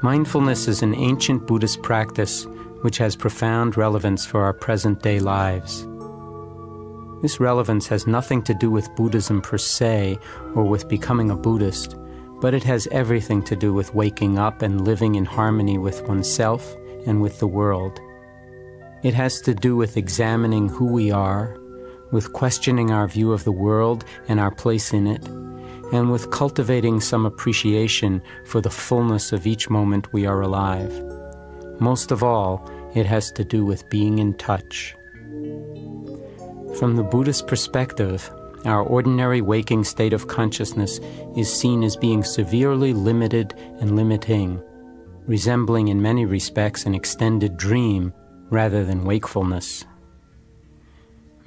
Mindfulness is an ancient Buddhist practice which has profound relevance for our present-day lives. This relevance has nothing to do with Buddhism per se or with becoming a Buddhist, but it has everything to do with waking up and living in harmony with oneself and with the world. It has to do with examining who we are, with questioning our view of the world and our place in it, and with cultivating some appreciation for the fullness of each moment we are alive. Most of all, it has to do with being in touch. From the Buddhist perspective, our ordinary waking state of consciousness is seen as being severely limited and limiting, resembling in many respects an extended dream rather than wakefulness.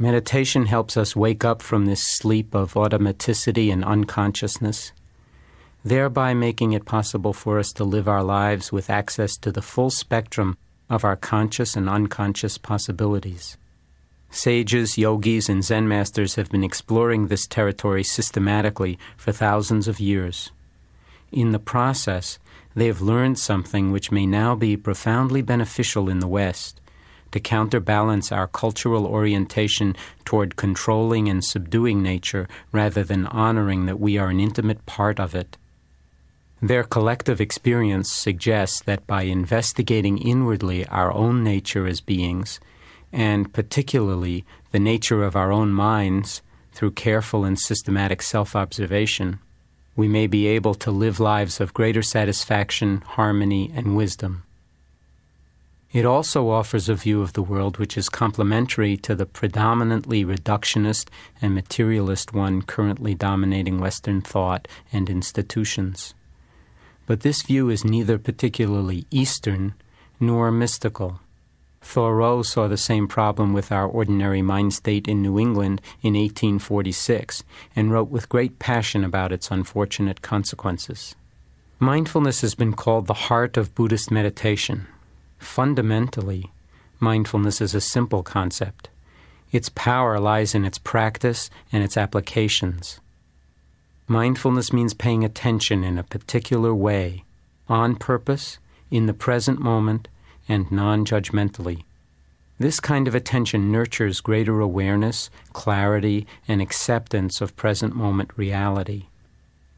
Meditation helps us wake up from this sleep of automaticity and unconsciousness, thereby making it possible for us to live our lives with access to the full spectrum of our conscious and unconscious possibilities. Sages, yogis, and Zen masters have been exploring this territory systematically for thousands of years. In the process, they have learned something which may now be profoundly beneficial in the West, to counterbalance our cultural orientation toward controlling and subduing nature rather than honoring that we are an intimate part of it. Their collective experience suggests that by investigating inwardly our own nature as beings, and particularly the nature of our own minds through careful and systematic self-observation, we may be able to live lives of greater satisfaction, harmony, and wisdom. It also offers a view of the world which is complementary to the predominantly reductionist and materialist one currently dominating Western thought and institutions. But this view is neither particularly Eastern nor mystical. Thoreau saw the same problem with our ordinary mind state in New England in 1846 and wrote with great passion about its unfortunate consequences. Mindfulness has been called the heart of Buddhist meditation. Fundamentally, mindfulness is a simple concept. Its power lies in its practice and its applications. Mindfulness means paying attention in a particular way, on purpose, in the present moment, and non-judgmentally. This kind of attention nurtures greater awareness, clarity, and acceptance of present moment reality.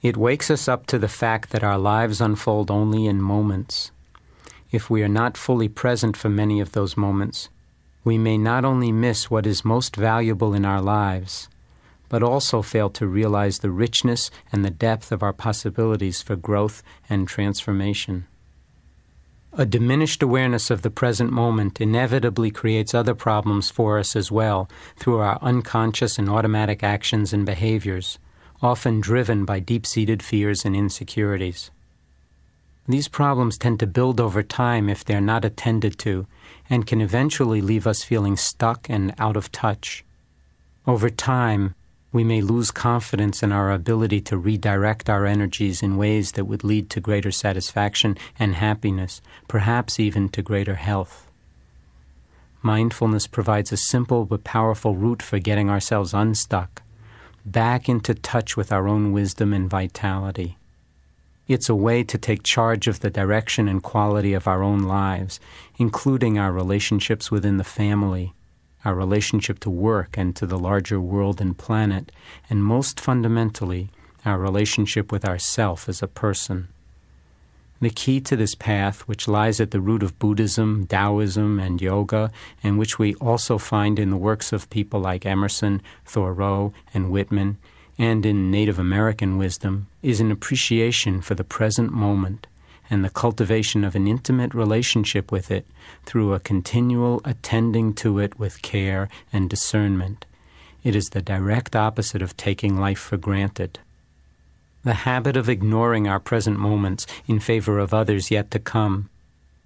It wakes us up to the fact that our lives unfold only in moments. If we are not fully present for many of those moments, we may not only miss what is most valuable in our lives, but also fail to realize the richness and the depth of our possibilities for growth and transformation. A diminished awareness of the present moment inevitably creates other problems for us as well through our unconscious and automatic actions and behaviors, often driven by deep-seated fears and insecurities. These problems tend to build over time if they're not attended to, and can eventually leave us feeling stuck and out of touch. Over time, we may lose confidence in our ability to redirect our energies in ways that would lead to greater satisfaction and happiness, perhaps even to greater health. Mindfulness provides a simple but powerful route for getting ourselves unstuck, back into touch with our own wisdom and vitality. It's a way to take charge of the direction and quality of our own lives, including our relationships within the family, our relationship to work and to the larger world and planet, and most fundamentally, our relationship with ourself as a person. The key to this path, which lies at the root of Buddhism, Taoism, and yoga, and which we also find in the works of people like Emerson, Thoreau, and Whitman, and in Native American wisdom, is an appreciation for the present moment and the cultivation of an intimate relationship with it through a continual attending to it with care and discernment. It is the direct opposite of taking life for granted. The habit of ignoring our present moments in favor of others yet to come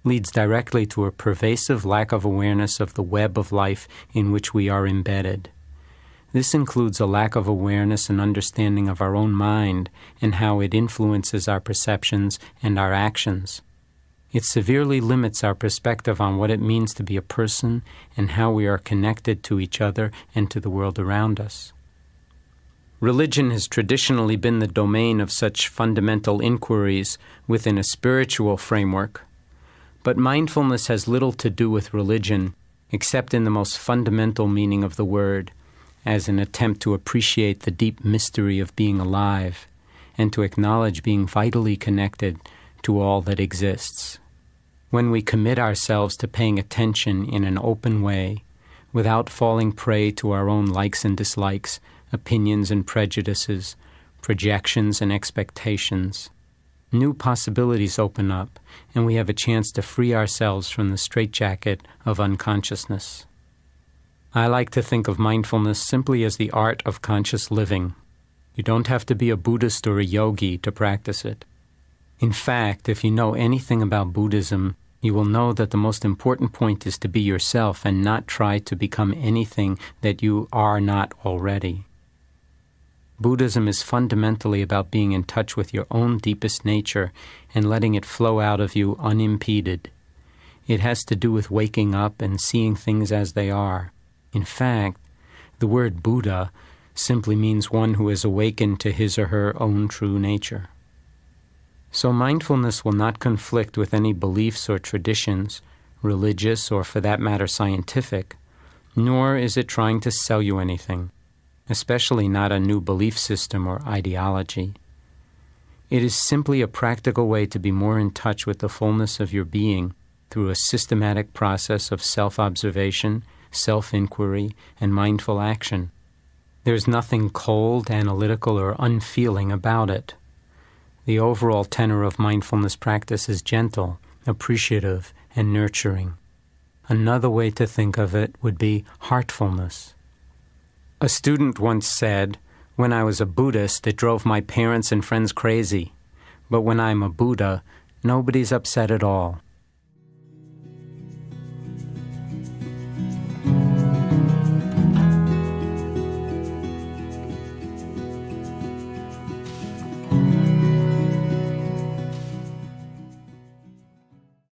leads directly to a pervasive lack of awareness of the web of life in which we are embedded. This includes a lack of awareness and understanding of our own mind and how it influences our perceptions and our actions. It severely limits our perspective on what it means to be a person and how we are connected to each other and to the world around us. Religion has traditionally been the domain of such fundamental inquiries within a spiritual framework, but mindfulness has little to do with religion, except in the most fundamental meaning of the word, as an attempt to appreciate the deep mystery of being alive, and to acknowledge being vitally connected to all that exists. When we commit ourselves to paying attention in an open way, without falling prey to our own likes and dislikes, opinions and prejudices, projections and expectations, new possibilities open up, and we have a chance to free ourselves from the straitjacket of unconsciousness. I like to think of mindfulness simply as the art of conscious living. You don't have to be a Buddhist or a yogi to practice it. In fact, if you know anything about Buddhism, you will know that the most important point is to be yourself and not try to become anything that you are not already. Buddhism is fundamentally about being in touch with your own deepest nature and letting it flow out of you unimpeded. It has to do with waking up and seeing things as they are. In fact, the word Buddha simply means one who has awakened to his or her own true nature. So mindfulness will not conflict with any beliefs or traditions, religious or for that matter scientific, nor is it trying to sell you anything, especially not a new belief system or ideology. It is simply a practical way to be more in touch with the fullness of your being through a systematic process of self-observation, self-inquiry, and mindful action. There's nothing cold, analytical, or unfeeling about it. The overall tenor of mindfulness practice is gentle, appreciative, and nurturing. Another way to think of it would be heartfulness. A student once said, "When I was a Buddhist, it drove my parents and friends crazy. But when I'm a Buddha, nobody's upset at all."